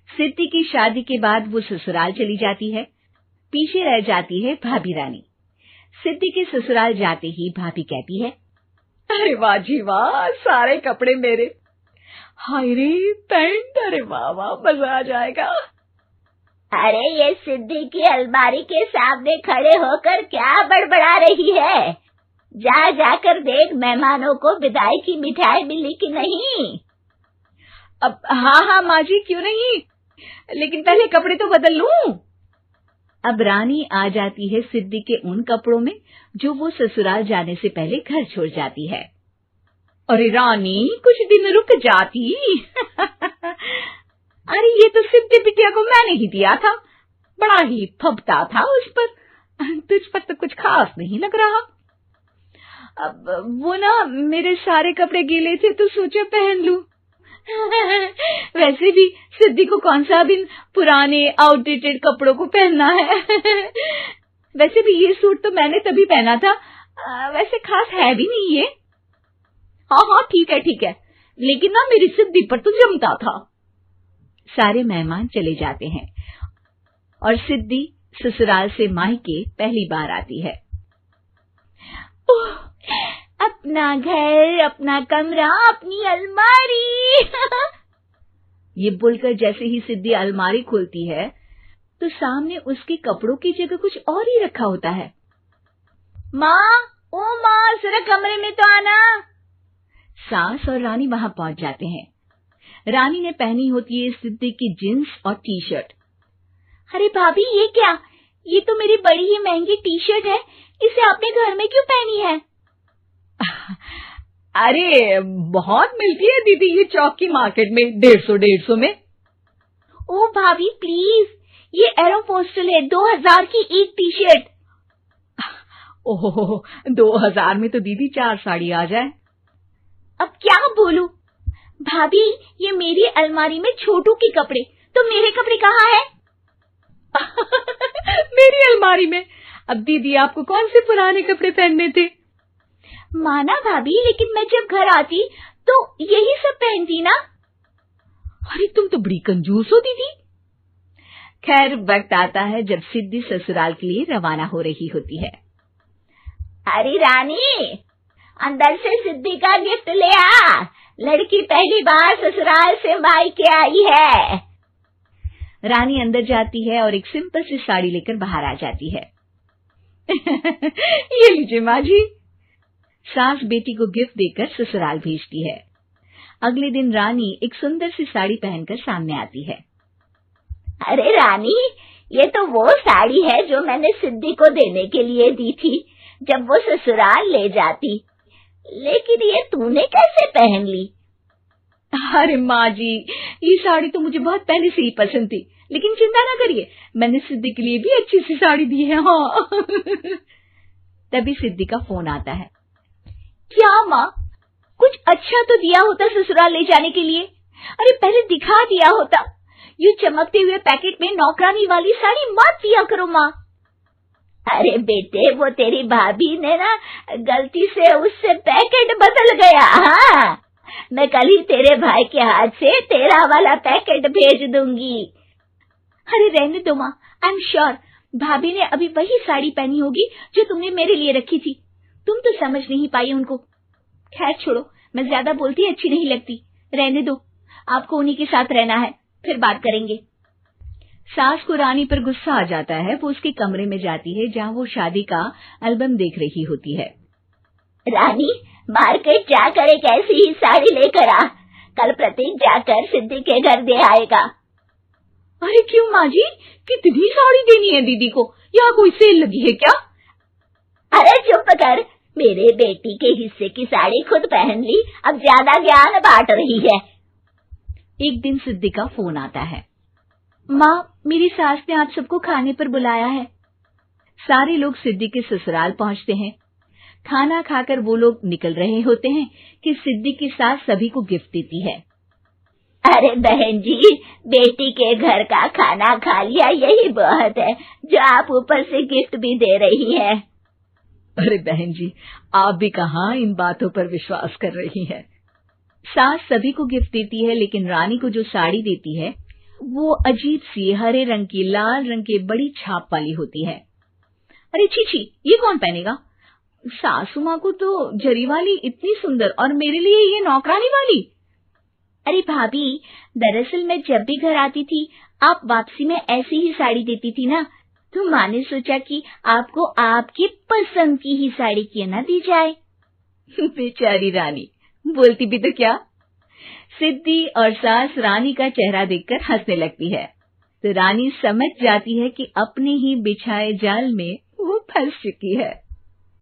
सिद्धि की शादी के बाद वो ससुराल चली जाती है। पीछे रह जाती है भाभी रानी। सिद्धि के ससुराल जाते ही भाभी कहती है, अरे वाह जी वाह, सारे कपड़े मेरे। हाय रे पैंट, अरे वाह वाह, मजा आ जाएगा। अरे ये सिद्धि की अलमारी के सामने खड़े होकर क्या बड़बड़ा रही है? जा जाकर देख मेहमानों को विदाई की मिठाई मिली कि नहीं। अब हाँ माँ जी, क्यों नहीं, लेकिन पहले कपड़े तो बदल लूं। अब रानी आ जाती है सिद्धि के उन कपड़ों में जो वो ससुराल जाने से पहले घर छोड़ जाती है। अरे रानी, कुछ दिन रुक जाती। अरे ये तो सिद्धि बिटिया को मैंने ही दिया था, बड़ा ही फबता था उस पर, तुझ पर तो कुछ खास नहीं लग रहा। अब वो ना मेरे सारे कपड़े गीले थे तो सोचा पहन लूं। वैसे भी सिद्धि को कौन सा दिन पुराने आउटडेटेड कपड़ों को पहनना है। वैसे भी ये सूट तो मैंने तभी पहना था, वैसे खास है भी नहीं ये। हाँ ठीक है, लेकिन ना मेरी सिद्धि पर तो जमता था। सारे मेहमान चले जाते हैं और सिद्धि ससुराल से मायके पहली बार आती है। अपना घर, अपना कमरा, अपनी अलमारी। ये बोलकर जैसे ही सिद्धि अलमारी खोलती है तो सामने उसके कपड़ों की जगह कुछ और ही रखा होता है। माँ, ओ माँ, जरा कमरे में तो आना। सास और रानी वहां पहुंच जाते हैं। रानी ने पहनी होती है सिद्धि की जींस और टी शर्ट। अरे भाभी, ये क्या? ये तो मेरी बड़ी ही महंगी टी शर्ट है, इसे आपने घर में क्यों पहनी है? अरे बहुत मिलती है दीदी ये चौक की मार्केट में, 150 में। ओ भाभी प्लीज, ये एरोपोस्टल है, 2000 की एक टी शर्ट। ओहो, 2000 में तो दीदी 4 साड़ी आ जाए। अब क्या बोलूं? भाभी, ये मेरी अलमारी में छोटू के कपड़े, तो मेरे कपड़े कहाँ हैं? मेरी अलमारी में? अब दीदी आपको कौन से पुराने कपड़े पहनने थे? माना भाभी, लेकिन मैं जब घर आती तो यही सब पहनती ना। अरे तुम तो बड़ी कंजूस हो दीदी। खैर, वक्त आता है जब सिद्धि ससुराल के लिए रवाना हो रही होती है। अरे रानी, अंदर से सिद्धि का गिफ्ट ले आ, लड़की पहली बार ससुराल से मायके आई है। रानी अंदर जाती है और एक सिंपल सी साड़ी लेकर बाहर आ जाती है। ये लीजिए माँ जी। सास बेटी को गिफ्ट देकर ससुराल भेजती है। अगले दिन रानी एक सुंदर सी साड़ी पहनकर सामने आती है। अरे रानी, ये तो वो साड़ी है जो मैंने सिद्धि को देने के लिए दी थी जब वो ससुराल ले जाती, लेकिन ये तूने कैसे पहन ली? अरे माँ जी, ये साड़ी तो मुझे बहुत पहले से ही पसंद थी, लेकिन चिंता ना करिए, मैंने सिद्धि के लिए भी अच्छी सी साड़ी दी है। हाँ। तभी सिद्धि का फोन आता है। क्या माँ, कुछ अच्छा तो दिया होता ससुराल ले जाने के लिए। अरे पहले दिखा दिया होता। ये चमकते हुए पैकेट में नौकरानी वाली साड़ी मत दिया करो माँ। अरे बेटे, वो तेरी भाभी ने ना गलती से उससे पैकेट बदल गया। हाँ, मैं कल ही तेरे भाई के हाथ से तेरा वाला पैकेट भेज दूंगी। अरे रहने दो माँ, आई एम श्योर भाभी ने अभी वही साड़ी पहनी होगी जो तुमने मेरे लिए रखी थी। तुम तो समझ नहीं पाई उनको। खैर छोड़ो, मैं ज्यादा बोलती अच्छी नहीं लगती, रहने दो, आपको उन्हीं के साथ रहना है, फिर बात करेंगे। सास को रानी पर गुस्सा आ जाता है। वो उसके कमरे में जाती है जहाँ वो शादी का एल्बम देख रही होती है। रानी, मार्केट जाकर एक ऐसी ही साड़ी लेकर आ, कल प्रतीक जाकर सिद्धि के घर दे आएगा। अरे क्यों माँ जी, कितनी साड़ी देनी है दीदी को? यहाँ कोई सेल लगी है क्या? अरे चुप कर, मेरे बेटी के हिस्से की साड़ी खुद पहन ली, अब ज्यादा ज्ञान बांट रही है। एक दिन सिद्धि का फोन आता है। माँ, मेरी सास ने आज सबको खाने पर बुलाया है। सारे लोग सिद्धि के ससुराल पहुँचते हैं। खाना खाकर वो लोग निकल रहे होते हैं कि सिद्धि की सास सभी को गिफ्ट देती है। अरे बहन जी, बेटी के घर का खाना खा लिया, यही बहुत है जो आप ऊपर से गिफ्ट भी दे रही है। अरे बहन जी, आप भी कहाँ इन बातों पर विश्वास कर रही हैं। सास सभी को गिफ्ट देती है, लेकिन रानी को जो साड़ी देती है वो अजीब सी हरे रंग की लाल रंग के बड़ी छाप वाली होती है। अरे छी छी, ये कौन पहनेगा? सासू माँ को तो जरी वाली इतनी सुंदर और मेरे लिए ये नौकरानी वाली। अरे भाभी, दरअसल मैं जब भी घर आती थी आप वापसी में ऐसी ही साड़ी देती थी ना, तो माँ ने सोचा कि आपको आपकी पसंद की ही साड़ी क्यों ना दी जाए। बेचारी रानी, बोलती भी तो क्या। सिद्धि और सास रानी का चेहरा देखकर हंसने लगती है, तो रानी समझ जाती है कि अपने ही बिछाए जाल में वो फंस चुकी है।